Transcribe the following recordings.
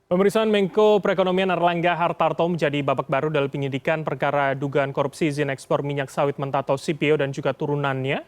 Pemeriksaan Menko Perekonomian Erlangga Hartarto menjadi babak baru dalam penyidikan perkara dugaan korupsi izin ekspor minyak sawit mentah atau CPO dan juga turunannya.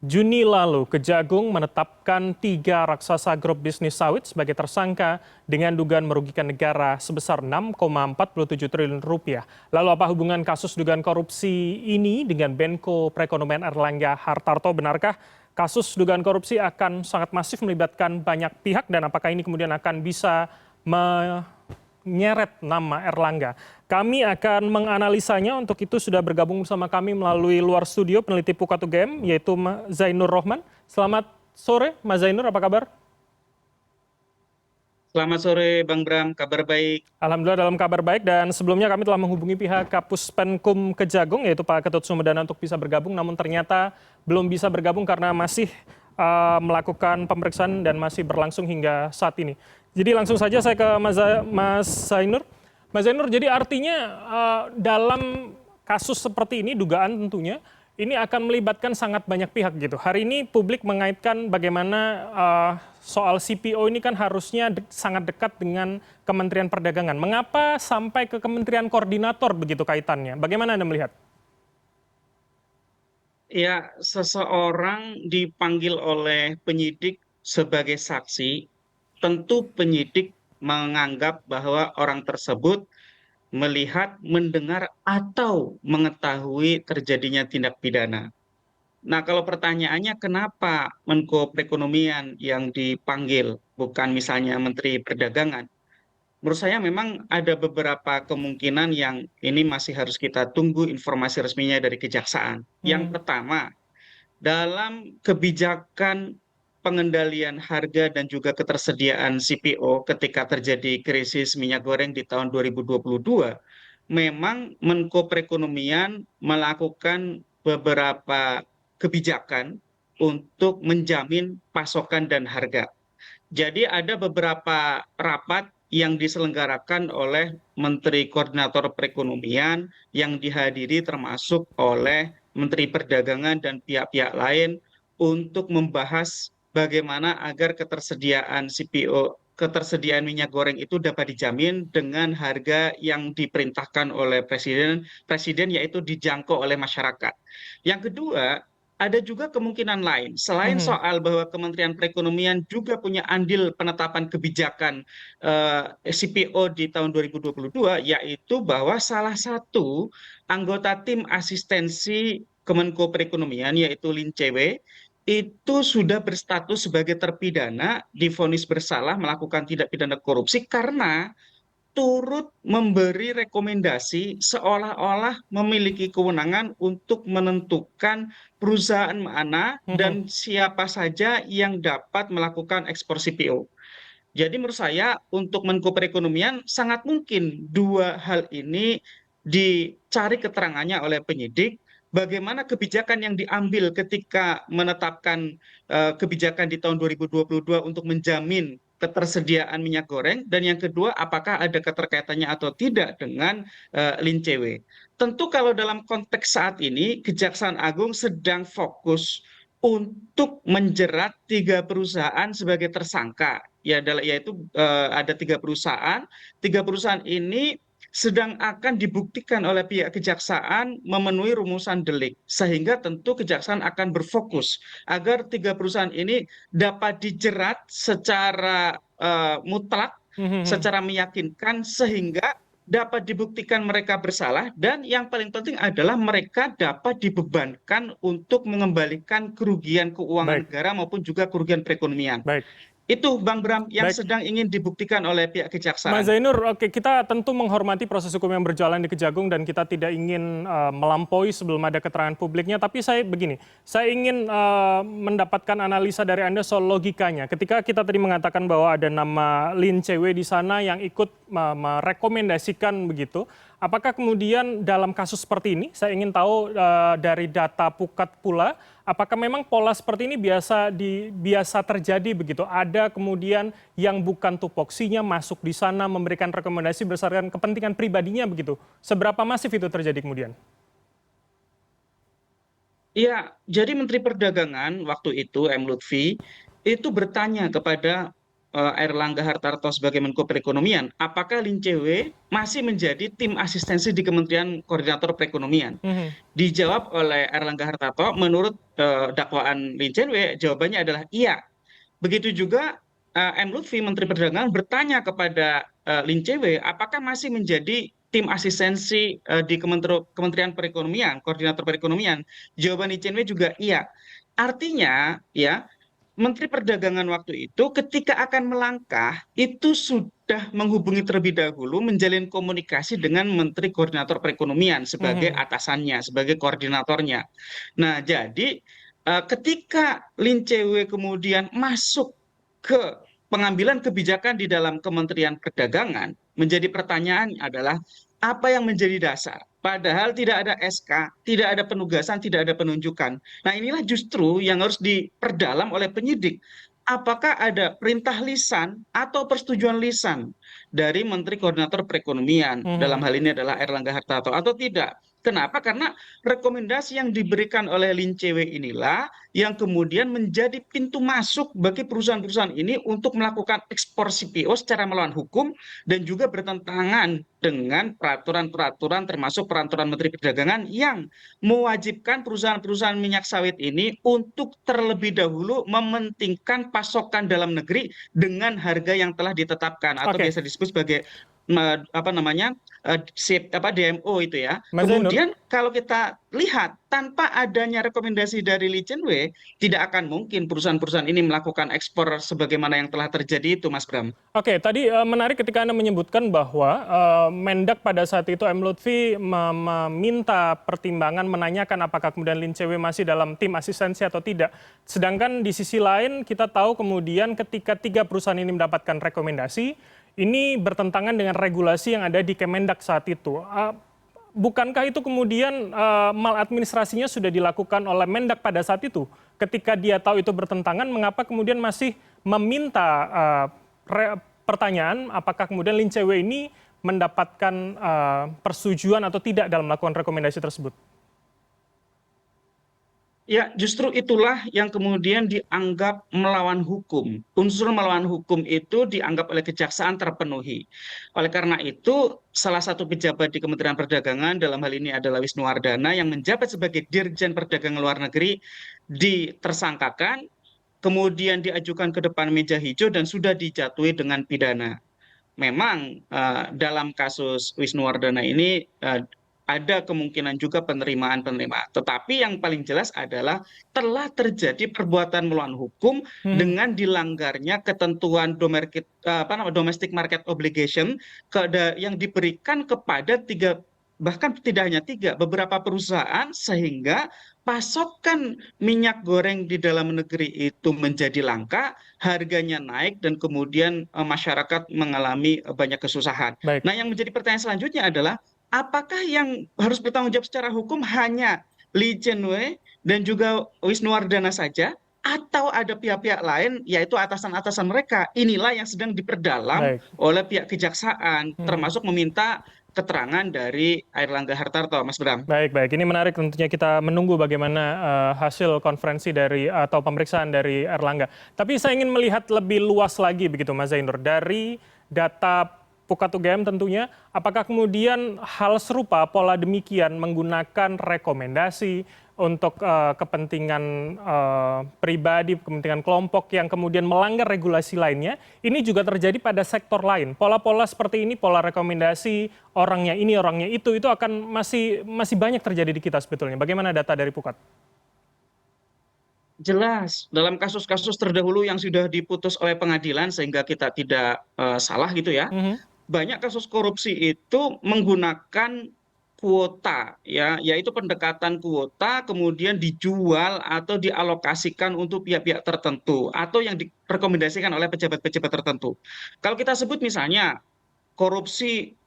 Juni lalu, Kejagung menetapkan 3 raksasa grup bisnis sawit sebagai tersangka dengan dugaan merugikan negara sebesar 6,47 triliun rupiah. Lalu apa hubungan kasus dugaan korupsi ini dengan Menko Perekonomian Erlangga Hartarto? Benarkah kasus dugaan korupsi akan sangat masif melibatkan banyak pihak dan apakah ini kemudian akan bisa menyeret nama Erlangga? Kami akan menganalisanya. Untuk itu sudah bergabung bersama kami melalui luar studio peneliti Pukat UGM yaitu Zainur Rohman. Selamat sore Mas Zainur, apa kabar? Selamat sore Bang Bram, kabar baik. Alhamdulillah dalam kabar baik, dan sebelumnya kami telah menghubungi pihak Kapus Penkum Kejagung yaitu Pak Ketut Sumedana untuk bisa bergabung, namun ternyata belum bisa bergabung karena masih melakukan pemeriksaan dan masih berlangsung hingga saat ini. Jadi langsung saja saya ke Mas Zainur. Mas Zainur, jadi artinya dalam kasus seperti ini, dugaan tentunya, ini akan melibatkan sangat banyak pihak gitu. Hari ini publik mengaitkan bagaimana soal CPO ini kan harusnya sangat dekat dengan Kementerian Perdagangan. Mengapa sampai ke Kementerian Koordinator begitu kaitannya? Bagaimana Anda melihat? Ya, seseorang dipanggil oleh penyidik sebagai saksi, tentu penyidik menganggap bahwa orang tersebut melihat, mendengar, atau mengetahui terjadinya tindak pidana. Nah, kalau pertanyaannya kenapa Menko Perekonomian yang dipanggil, bukan misalnya Menteri Perdagangan? Menurut saya memang ada beberapa kemungkinan yang ini masih harus kita tunggu informasi resminya dari kejaksaan. Yang Hmm. pertama, dalam kebijakan pengendalian harga dan juga ketersediaan CPO ketika terjadi krisis minyak goreng di tahun 2022, memang Menko Perekonomian melakukan beberapa kebijakan untuk menjamin pasokan dan harga. Jadi ada beberapa rapat yang diselenggarakan oleh Menteri Koordinator Perekonomian yang dihadiri termasuk oleh Menteri Perdagangan dan pihak-pihak lain untuk membahas bagaimana agar ketersediaan CPO, ketersediaan minyak goreng itu dapat dijamin dengan harga yang diperintahkan oleh Presiden yaitu dijangkau oleh masyarakat. Yang kedua, ada juga kemungkinan lain. Selain Mhm. soal bahwa Kementerian Perekonomian juga punya andil penetapan kebijakan CPO di tahun 2022, yaitu bahwa salah satu anggota tim asistensi Kemenko Perekonomian, yaitu Lin Cw, itu sudah berstatus sebagai terpidana, divonis bersalah melakukan tindak pidana korupsi karena turut memberi rekomendasi seolah-olah memiliki kewenangan untuk menentukan perusahaan mana Mhm. dan siapa saja yang dapat melakukan ekspor CPO. Jadi menurut saya untuk Menko Perekonomian sangat mungkin dua hal ini dicari keterangannya oleh penyidik. Bagaimana kebijakan yang diambil ketika menetapkan kebijakan di tahun 2022 untuk menjamin ketersediaan minyak goreng, dan yang kedua apakah ada keterkaitannya atau tidak dengan Lin CW. Tentu kalau dalam konteks saat ini Kejaksaan Agung sedang fokus untuk menjerat 3 perusahaan sebagai tersangka, ya yaitu ada 3 perusahaan. 3 perusahaan ini sedang akan dibuktikan oleh pihak kejaksaan memenuhi rumusan delik, sehingga tentu kejaksaan akan berfokus agar 3 perusahaan ini dapat dijerat secara mutlak, Mhm. secara meyakinkan, sehingga dapat dibuktikan mereka bersalah, dan yang paling penting adalah mereka dapat dibebankan untuk mengembalikan kerugian keuangan Baik, negara maupun juga kerugian perekonomian. baik, Itu Bang Bram yang baik. sedang ingin dibuktikan oleh pihak Mas kejaksaan. Zainur, oke, kita tentu menghormati proses hukum yang berjalan di Kejagung dan kita tidak ingin melampaui sebelum ada keterangan publiknya. Tapi saya begini, saya ingin mendapatkan analisa dari Anda soal logikanya. Ketika kita tadi mengatakan bahwa ada nama Lin CW di sana yang ikut merekomendasikan begitu, apakah kemudian dalam kasus seperti ini, saya ingin tahu dari data Pukat pula, apakah memang pola seperti ini biasa terjadi begitu? Ada kemudian yang bukan tupoksinya masuk di sana memberikan rekomendasi berdasarkan kepentingan pribadinya begitu. Seberapa masif itu terjadi kemudian? Iya, jadi Menteri Perdagangan waktu itu M. Lutfi itu bertanya kepada Airlangga Hartarto sebagai Menko Perekonomian, apakah Lin CW masih menjadi tim asistensi di Kementerian Koordinator Perekonomian? Mhm. Dijawab oleh Airlangga Hartarto, menurut dakwaan Lin CW, jawabannya adalah iya. Begitu juga M. Lutfi, Menteri Perdagangan, bertanya kepada Lin CW, apakah masih menjadi tim asistensi di Kementerian Perekonomian, Koordinator Perekonomian? Jawaban Lin CW juga iya. Artinya, ya, Menteri Perdagangan waktu itu ketika akan melangkah itu sudah menghubungi terlebih dahulu, menjalin komunikasi dengan Menteri Koordinator Perekonomian sebagai Mhm. atasannya, sebagai koordinatornya. Nah, jadi ketika Lin CW kemudian masuk ke pengambilan kebijakan di dalam Kementerian Perdagangan, menjadi pertanyaan adalah apa yang menjadi dasar? Padahal tidak ada SK, tidak ada penugasan, tidak ada penunjukan. Nah, inilah justru yang harus diperdalam oleh penyidik. Apakah ada perintah lisan atau persetujuan lisan dari Menteri Koordinator Perekonomian, dalam Mhm. hal ini adalah Airlangga Hartarto, atau tidak? Kenapa? Karena rekomendasi yang diberikan oleh Lin CW inilah yang kemudian menjadi pintu masuk bagi perusahaan-perusahaan ini untuk melakukan ekspor CPO secara melawan hukum dan juga bertentangan dengan peraturan-peraturan termasuk peraturan Menteri Perdagangan yang mewajibkan perusahaan-perusahaan minyak sawit ini untuk terlebih dahulu mementingkan pasokan dalam negeri dengan harga yang telah ditetapkan atau Oke, biasa disebut sebagai apa namanya DMO itu ya. Mas Zainur. Kemudian kalau kita lihat tanpa adanya rekomendasi dari Lee Chen-wei, tidak akan mungkin perusahaan-perusahaan ini melakukan ekspor sebagaimana yang telah terjadi itu, Mas Bram. Oke, tadi menarik ketika Anda menyebutkan bahwa Mendak pada saat itu M. Lutfi meminta pertimbangan menanyakan apakah kemudian Lin CW masih dalam tim asistensi atau tidak. Sedangkan di sisi lain kita tahu kemudian ketika 3 perusahaan ini mendapatkan rekomendasi, ini bertentangan dengan regulasi yang ada di Kemendak saat itu. Bukankah itu kemudian maladministrasinya sudah dilakukan oleh Mendak pada saat itu? Ketika dia tahu itu bertentangan, mengapa kemudian masih meminta pertanyaan apakah kemudian Lin CW ini mendapatkan persetujuan atau tidak dalam melakukan rekomendasi tersebut? Ya, justru itulah yang kemudian dianggap melawan hukum. Unsur melawan hukum itu dianggap oleh kejaksaan terpenuhi. Oleh karena itu, salah satu pejabat di Kementerian Perdagangan, dalam hal ini adalah Wisnuwardana, yang menjabat sebagai Dirjen Perdagangan Luar Negeri, ditersangkakan, kemudian diajukan ke depan meja hijau dan sudah dijatuhi dengan pidana. Memang dalam kasus Wisnuwardana ini ada kemungkinan juga penerimaan-penerimaan. Tetapi yang paling jelas adalah telah terjadi perbuatan melawan hukum Mhm. dengan dilanggarnya ketentuan domestic market obligation yang diberikan kepada tiga, bahkan tidak hanya tiga, beberapa perusahaan, sehingga pasokan minyak goreng di dalam negeri itu menjadi langka, harganya naik, dan kemudian masyarakat mengalami banyak kesusahan. Baik. Nah, yang menjadi pertanyaan selanjutnya adalah apakah yang harus bertanggung jawab secara hukum hanya Lee Chen-wei dan juga Wisnuwardana saja, atau ada pihak-pihak lain, yaitu atasan-atasan mereka? Inilah yang sedang diperdalam Baik. oleh pihak kejaksaan, Mhm. termasuk meminta keterangan dari Airlangga Hartarto, Mas Bram. Baik, baik. Ini menarik tentunya kita menunggu bagaimana hasil konferensi dari atau pemeriksaan dari Erlangga. Tapi saya ingin melihat lebih luas lagi begitu Mas Zainur. Dari data Pukat UGM tentunya, apakah kemudian hal serupa pola demikian menggunakan rekomendasi untuk kepentingan pribadi, kepentingan kelompok yang kemudian melanggar regulasi lainnya, ini juga terjadi pada sektor lain. Pola-pola seperti ini, pola rekomendasi orangnya ini, orangnya itu akan masih banyak terjadi di kita sebetulnya. Bagaimana data dari Pukat? Jelas, dalam kasus-kasus terdahulu yang sudah diputus oleh pengadilan sehingga kita tidak salah gitu ya, Mhm. banyak kasus korupsi itu menggunakan kuota, ya, yaitu pendekatan kuota kemudian dijual atau dialokasikan untuk pihak-pihak tertentu atau yang direkomendasikan oleh pejabat-pejabat tertentu. Kalau kita sebut misalnya korupsi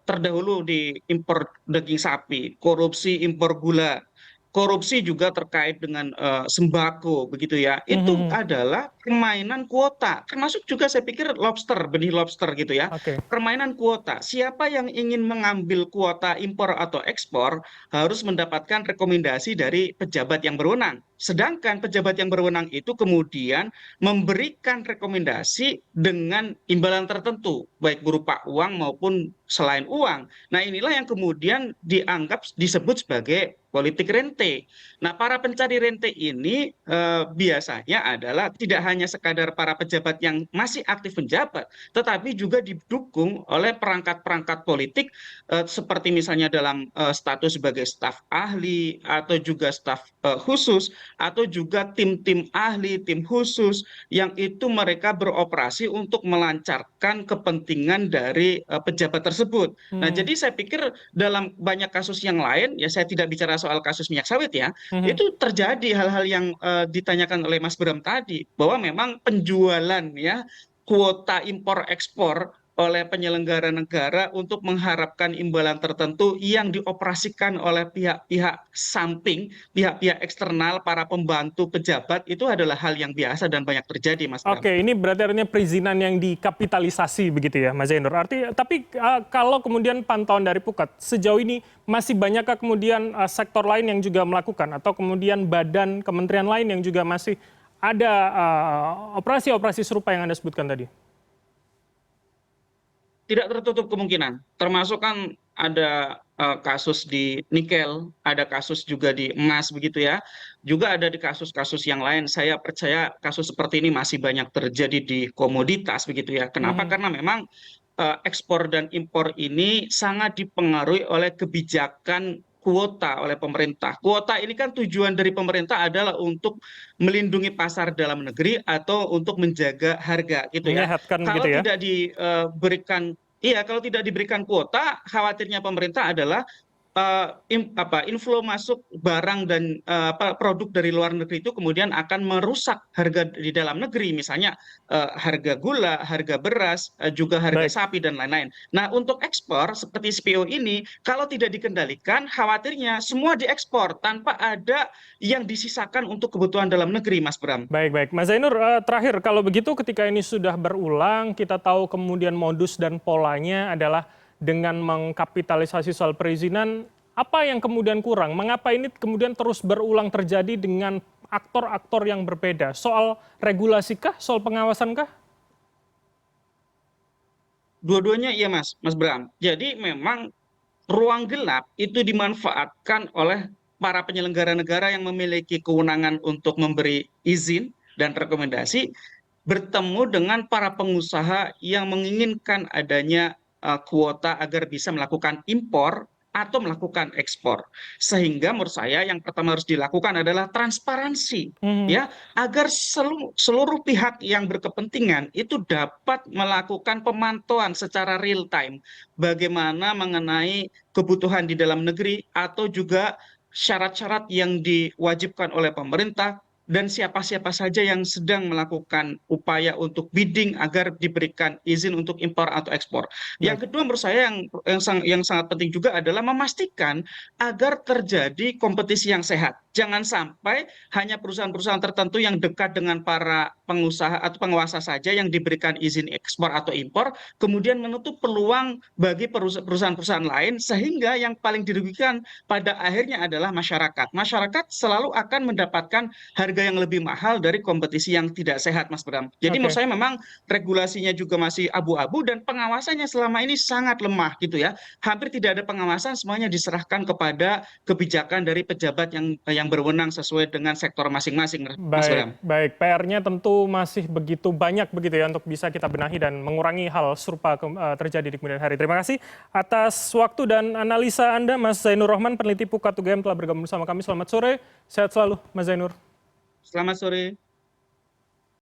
terdahulu di impor daging sapi, korupsi impor gula, korupsi juga terkait dengan sembako, begitu ya. Itu Mhm. adalah permainan kuota, termasuk juga saya pikir lobster, benih lobster gitu ya. Oke. Permainan kuota. Siapa yang ingin mengambil kuota impor atau ekspor harus mendapatkan rekomendasi dari pejabat yang berwenang. Sedangkan pejabat yang berwenang itu kemudian memberikan rekomendasi dengan imbalan tertentu, baik berupa uang maupun selain uang. Nah, inilah yang kemudian dianggap disebut sebagai politik rente. Nah, para pencari rente ini biasanya adalah tidak hanya sekadar para pejabat yang masih aktif menjabat, tetapi juga didukung oleh perangkat-perangkat politik seperti misalnya dalam status sebagai staf ahli atau juga staf khusus atau juga tim-tim ahli, tim khusus yang itu mereka beroperasi untuk melancarkan kepentingan dari pejabat tersebut. Nah, Hmm. jadi saya pikir dalam banyak kasus yang lain, ya saya tidak bicara soal kasus minyak sawit ya, Mhm. itu terjadi hal-hal yang ditanyakan oleh Mas Bram tadi, bahwa memang penjualan ya kuota impor ekspor oleh penyelenggara negara untuk mengharapkan imbalan tertentu yang dioperasikan oleh pihak-pihak samping, pihak-pihak eksternal, para pembantu pejabat, itu adalah hal yang biasa dan banyak terjadi, Mas Bram. Oke, ini berarti artinya perizinan yang dikapitalisasi begitu ya, Mas Zainur. Tapi kalau kemudian pantauan dari Pukat, sejauh ini masih banyakkah kemudian sektor lain yang juga melakukan atau kemudian badan kementerian lain yang juga masih ada operasi-operasi serupa yang Anda sebutkan tadi? Tidak tertutup kemungkinan, termasuk kan ada kasus di nikel, ada kasus juga di emas begitu ya, juga ada di kasus-kasus yang lain. Saya percaya kasus seperti ini masih banyak terjadi di komoditas begitu ya. Kenapa? Mhm. Karena memang ekspor dan impor ini sangat dipengaruhi oleh kebijakan kuota oleh pemerintah. Kuota ini kan tujuan dari pemerintah adalah untuk melindungi pasar dalam negeri atau untuk menjaga harga gitu ya. Menyehatkan begitu Kalau ya? tidak diberikan Iya, kalau tidak diberikan kuota, khawatirnya pemerintah adalah inflow masuk barang dan produk dari luar negeri itu kemudian akan merusak harga di dalam negeri, misalnya harga gula, harga beras, juga harga Baik. sapi dan lain-lain. Nah, untuk ekspor seperti CPO ini, kalau tidak dikendalikan, khawatirnya semua diekspor tanpa ada yang disisakan untuk kebutuhan dalam negeri, Mas Bram. Baik, baik. Mas Zainur, terakhir kalau begitu ketika ini sudah berulang, kita tahu kemudian modus dan polanya adalah dengan mengkapitalisasi soal perizinan, apa yang kemudian kurang? Mengapa ini kemudian terus berulang terjadi dengan aktor-aktor yang berbeda? Soal regulasikah, soal pengawasankah? Dua-duanya iya, Mas Bram. Jadi memang ruang gelap itu dimanfaatkan oleh para penyelenggara negara yang memiliki kewenangan untuk memberi izin dan rekomendasi bertemu dengan para pengusaha yang menginginkan adanya kuota agar bisa melakukan impor atau melakukan ekspor. Sehingga menurut saya yang pertama harus dilakukan adalah transparansi Mhm. ya, agar seluruh pihak yang berkepentingan itu dapat melakukan pemantauan secara real time bagaimana mengenai kebutuhan di dalam negeri atau juga syarat-syarat yang diwajibkan oleh pemerintah dan siapa-siapa saja yang sedang melakukan upaya untuk bidding agar diberikan izin untuk impor atau ekspor. Baik. Yang kedua menurut saya yang sangat penting juga adalah memastikan agar terjadi kompetisi yang sehat. Jangan sampai hanya perusahaan-perusahaan tertentu yang dekat dengan para pengusaha atau penguasa saja yang diberikan izin ekspor atau impor, kemudian menutup peluang bagi perusahaan-perusahaan lain, sehingga yang paling dirugikan pada akhirnya adalah masyarakat. Masyarakat selalu akan mendapatkan harga yang lebih mahal dari kompetisi yang tidak sehat, Mas Bram. Jadi menurut Oke. saya memang regulasinya juga masih abu-abu dan pengawasannya selama ini sangat lemah gitu ya. Hampir tidak ada pengawasan, semuanya diserahkan kepada kebijakan dari pejabat yang berwenang sesuai dengan sektor masing-masing, Mas Baik, Bram. baik. PR-nya tentu masih begitu banyak begitu ya untuk bisa kita benahi dan mengurangi hal serupa terjadi di kemudian hari. Terima kasih atas waktu dan analisa Anda, Mas Zainur Rohman, peneliti Pukat UGM telah bergabung bersama kami. Selamat sore, sehat selalu, Mas Zainur. Selamat sore.